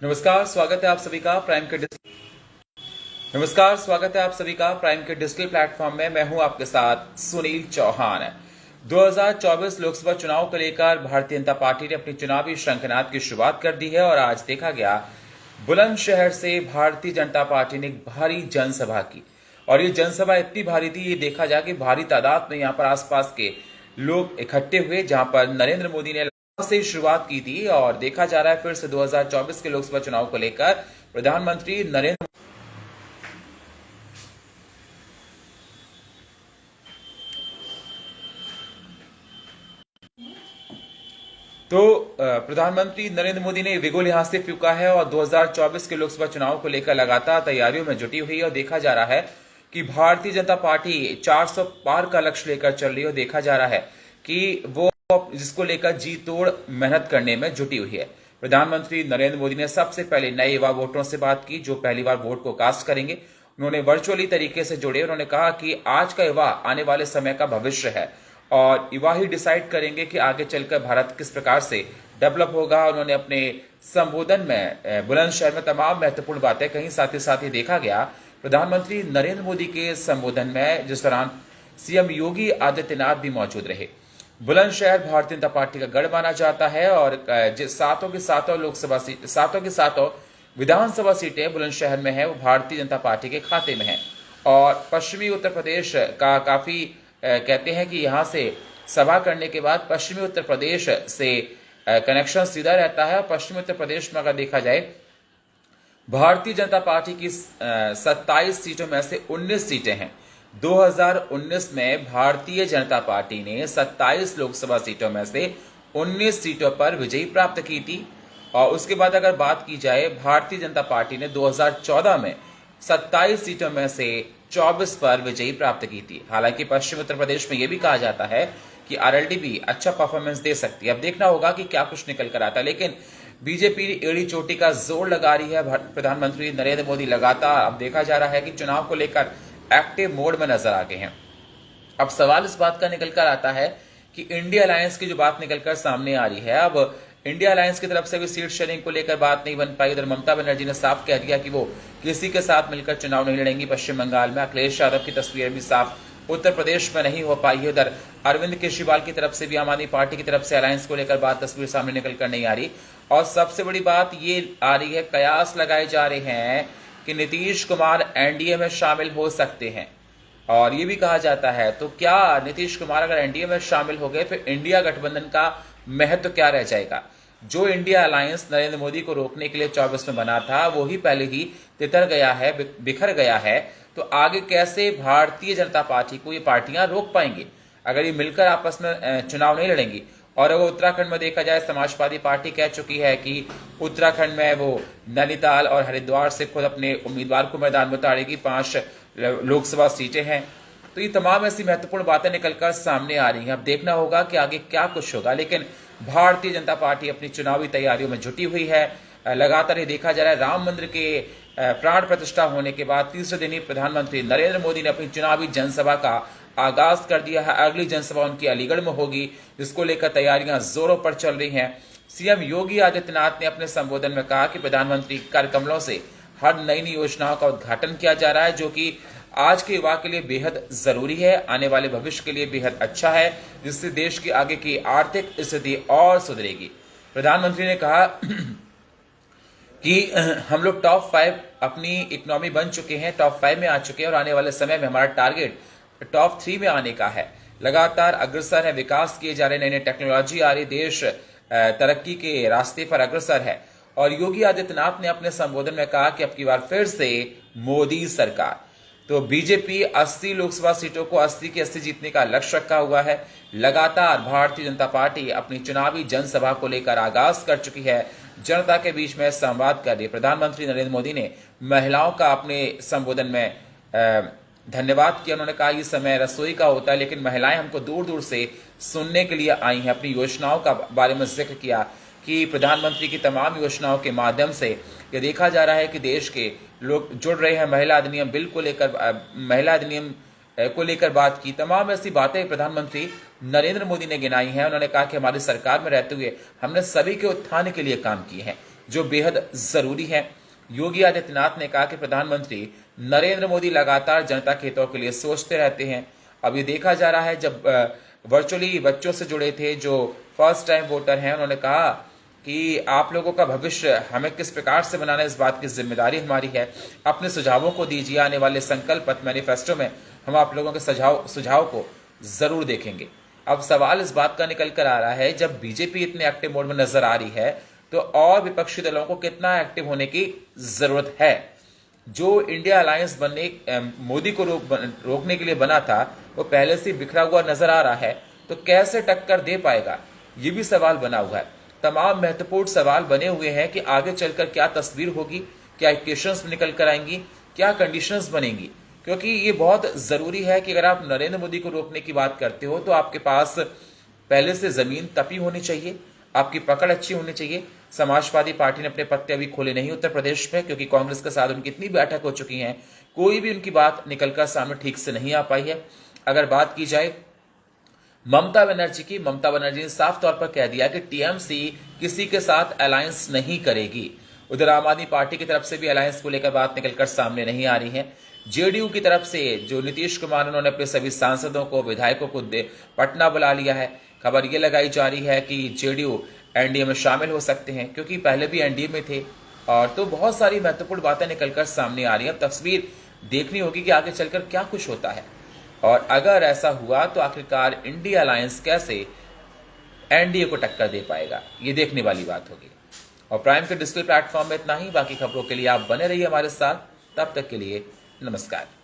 नमस्कार, स्वागत है आप सभी का प्राइम के डिजिटल प्लेटफॉर्म में। मैं हूं आपके साथ सुनील चौहान। 2024 लोकसभा चुनाव को लेकर भारतीय जनता पार्टी ने अपनी चुनावी शंखनाद की शुरुआत कर दी है और आज देखा गया बुलंदशहर से भारतीय जनता पार्टी ने एक भारी जनसभा की। और ये जनसभा इतनी भारी थी, ये देखा जा कि भारी तादाद में यहाँ पर आसपास के लोग इकट्ठे हुए, जहां पर नरेंद्र मोदी ने से शुरुआत की थी। और देखा जा रहा है फिर से 2024 के लोकसभा चुनाव को लेकर प्रधानमंत्री नरेंद्र मोदी ने विगुल यहां से फूंका है और 2024 के लोकसभा चुनाव को लेकर लगातार तैयारियों में जुटी हुई है। और देखा जा रहा है कि भारतीय जनता पार्टी 400 पार का लक्ष्य लेकर चल रही है। और देखा जा रहा है कि वो जिसको लेकर जी तोड़ मेहनत करने में जुटी हुई है। प्रधानमंत्री नरेंद्र मोदी ने सबसे पहले नए युवा वोटरों से बात की जो पहली बार वोट को कास्ट करेंगे। उन्होंने वर्चुअली तरीके से जुड़े। उन्होंने कहा कि आज का युवा आने वाले समय का भविष्य है और युवा ही डिसाइड करेंगे कि आगे चलकर भारत किस प्रकार से डेवलप होगा। उन्होंने अपने संबोधन में बुलंदशहर में तमाम महत्वपूर्ण बातें कहीं। साथ ही देखा गया प्रधानमंत्री नरेंद्र मोदी के संबोधन में जिस दौरान सीएम योगी आदित्यनाथ भी मौजूद रहे। बुलंदशहर भारतीय जनता पार्टी का गढ़ माना जाता है और सातों की सातों विधानसभा सीटें बुलंदशहर में है वो भारतीय जनता पार्टी के खाते में है। और पश्चिमी उत्तर प्रदेश का काफी कहते हैं कि यहां से सभा करने के बाद पश्चिमी उत्तर प्रदेश से कनेक्शन सीधा रहता है। और पश्चिमी उत्तर प्रदेश में अगर देखा जाए भारतीय जनता पार्टी की 27 सीटों में से 19 सीटें हैं। 2019 में भारतीय जनता पार्टी ने 27 लोकसभा सीटों में से 19 सीटों पर विजयी प्राप्त की थी। और उसके बाद अगर बात की जाए भारतीय जनता पार्टी ने 2014 में 27 सीटों में से 24 पर विजयी प्राप्त की थी। हालांकि पश्चिम उत्तर प्रदेश में यह भी कहा जाता है कि आरएलडी भी अच्छा परफॉर्मेंस दे सकती है। अब देखना होगा कि क्या कुछ निकल कर आता है। लेकिन बीजेपी एड़ी चोटी का जोर लगा रही है। प्रधानमंत्री नरेंद्र मोदी लगातार अब देखा जा रहा है कि चुनाव को लेकर एक्टिव मोड में नजर आ गए हैं। अब सवाल इस बात का निकलकर आता है कि इंडिया अलायंस की जो बात निकलकर सामने आ रही है, अब इंडिया अलायंस की तरफ से भी सीट शेयरिंग को लेकर बात नहीं बन पाई। उधर ममता बनर्जी ने साफ कह दिया कि वो किसी के साथ मिलकर चुनाव नहीं लड़ेंगी। पश्चिम बंगाल में अखिलेश यादव की तस्वीर भी साफ उत्तर प्रदेश में नहीं हो पाई है। उधर अरविंद केजरीवाल की तरफ से भी आम आदमी पार्टी की तरफ से अलायंस को लेकर बात तस्वीर सामने निकलकर नहीं आ रही। और सबसे बड़ी बात ये आ रही है, कयास लगाए जा रहे हैं कि नीतीश कुमार एनडीए में शामिल हो सकते हैं। और ये भी कहा जाता है तो क्या नीतीश कुमार अगर एनडीए में शामिल हो गए फिर इंडिया गठबंधन का महत्व क्या रह जाएगा। जो इंडिया अलायंस नरेंद्र मोदी को रोकने के लिए 24 में बना था वो ही पहले ही तितर गया है, बिखर गया है। तो आगे कैसे भारतीय जनता पार्टी को ये पार्टियां रोक पाएंगी अगर ये मिलकर आपस में चुनाव नहीं लड़ेंगी। और अगर उत्तराखंड में देखा जाए समाजवादी पार्टी कह चुकी है कि उत्तराखंड में वो नैनीताल और हरिद्वार से खुद अपने उम्मीदवार को मैदान में उतारेगी। 5 लोकसभा सीटें हैं। तो ये तमाम ऐसी महत्वपूर्ण बातें निकलकर सामने आ रही हैं। अब देखना होगा कि आगे क्या कुछ होगा। लेकिन भारतीय जनता पार्टी अपनी चुनावी तैयारियों में जुटी हुई है। लगातार ये देखा जा रहा है राम मंदिर के प्राण प्रतिष्ठा होने के बाद तीसरे दिन ही प्रधानमंत्री नरेंद्र मोदी ने अपनी चुनावी जनसभा का आगाज कर दिया है। अगली जनसभा उनकी अलीगढ़ में होगी जिसको लेकर तैयारियां जोरों पर चल रही हैं। सीएम योगी आदित्यनाथ ने अपने संबोधन में कहा कि प्रधानमंत्री कार्यक्रमों से हर नई योजनाओं का उद्घाटन किया जा रहा है जो कि आज के युवा के लिए बेहद जरूरी है, आने वाले भविष्य के लिए बेहद अच्छा है, जिससे देश की आगे की आर्थिक स्थिति और सुधरेगी। प्रधानमंत्री ने कहा कि हम लोग टॉप 5 अपनी इकोनॉमी बन चुके हैं, टॉप 5 में आ चुके हैं और आने वाले समय में हमारा टारगेट टॉप 3 में आने का है। लगातार अग्रसर है, विकास किए जा रहे, नई नई टेक्नोलॉजी आ रही, देश तरक्की के रास्ते पर अग्रसर है। और योगी आदित्यनाथ ने अपने संबोधन में कहा कि अब की बार फिर से मोदी सरकार। तो बीजेपी 80 लोकसभा सीटों को 80 की 80 जीतने का लक्ष्य रखा हुआ है। लगातार भारतीय जनता पार्टी अपनी चुनावी जनसभा को लेकर आगाज कर चुकी है, जनता के बीच में संवाद कर रही है। प्रधानमंत्री नरेंद्र मोदी ने महिलाओं का अपने संबोधन में धन्यवाद किया। उन्होंने कहा इस समय रसोई का होता है लेकिन महिलाएं हमको दूर दूर से सुनने के लिए आई हैं। अपनी योजनाओं का बारे में जिक्र किया कि प्रधानमंत्री की तमाम योजनाओं के माध्यम से ये देखा जा रहा है कि देश के लोग जुड़ रहे हैं। महिला अधिनियम बिल को लेकर बात की। तमाम ऐसी बातें प्रधानमंत्री नरेंद्र मोदी ने गिनाई हैं। उन्होंने कहा कि हमारी सरकार में रहते हुए हमने सभी के उत्थान के लिए काम किए हैं। जो बेहद जरूरी है। योगी आदित्यनाथ ने कहा कि प्रधानमंत्री नरेंद्र मोदी लगातार जनता के हितों के लिए सोचते रहते हैं। अब ये देखा जा रहा है, जब वर्चुअली बच्चों से जुड़े थे जो फर्स्ट टाइम वोटर हैं, उन्होंने कहा कि आप लोगों का भविष्य हमें किस प्रकार से बनाना है, इस बात की जिम्मेदारी हमारी है। अपने सुझावों को दीजिए, आने वाले संकल्प पत्र मैनिफेस्टो में हम आप लोगों के सुझाव को जरूर देखेंगे। अब सवाल इस बात का निकल कर आ रहा है, जब बीजेपी इतने एक्टिव मोड में नजर आ रही है तो और विपक्षी दलों को कितना एक्टिव होने की जरूरत है। जो इंडिया अलायंस बनने मोदी को रोकने के लिए बना था, वो पहले से बिखरा हुआ नजर आ रहा है, तो कैसे टक्कर दे पाएगा, ये भी सवाल बना हुआ है। तमाम महत्वपूर्ण सवाल बने हुए हैं कि आगे चलकर क्या तस्वीर होगी, क्या इक्वेशंस निकल कर आएंगी, क्या कंडीशंस बनेंगी, क्योंकि ये बहुत जरूरी है कि अगर आप नरेंद्र मोदी को रोकने की बात करते हो तो आपके पास पहले से जमीन तपी होनी चाहिए, आपकी पकड़ अच्छी होनी चाहिए। समाजवादी पार्टी ने अपने पत्ते अभी खोले नहीं उत्तर प्रदेश में, क्योंकि कांग्रेस के साथ उनकी इतनी बैठक हो चुकी है, कोई भी उनकी बात निकलकर सामने ठीक से नहीं आ पाई है। अगर बात की जाए ममता बनर्जी ने साफ तौर पर कह दिया कि टीएमसी किसी के साथ अलायंस नहीं करेगी। उधर आम आदमी पार्टी की तरफ से भी अलायंस को लेकर बात निकलकर सामने नहीं आ रही है। जेडीयू की तरफ से जो नीतीश कुमार, उन्होंने अपने सभी सांसदों को, विधायकों को पटना बुला लिया है। खबर यह लगाई जा रही है कि जेडीयू एनडीए में शामिल हो सकते हैं, क्योंकि पहले भी एनडीए में थे। और तो बहुत सारी महत्वपूर्ण बातें निकलकर सामने आ रही है। तस्वीर देखनी होगी कि आगे चलकर क्या कुछ होता है, और अगर ऐसा हुआ तो आखिरकार इंडिया अलायंस कैसे एनडीए को टक्कर दे पाएगा, ये देखने वाली बात होगी। और प्राइम के डिजिटल प्लेटफॉर्म में इतना ही। बाकी खबरों के लिए आप बने रहिए हमारे साथ। तब तक के लिए नमस्कार।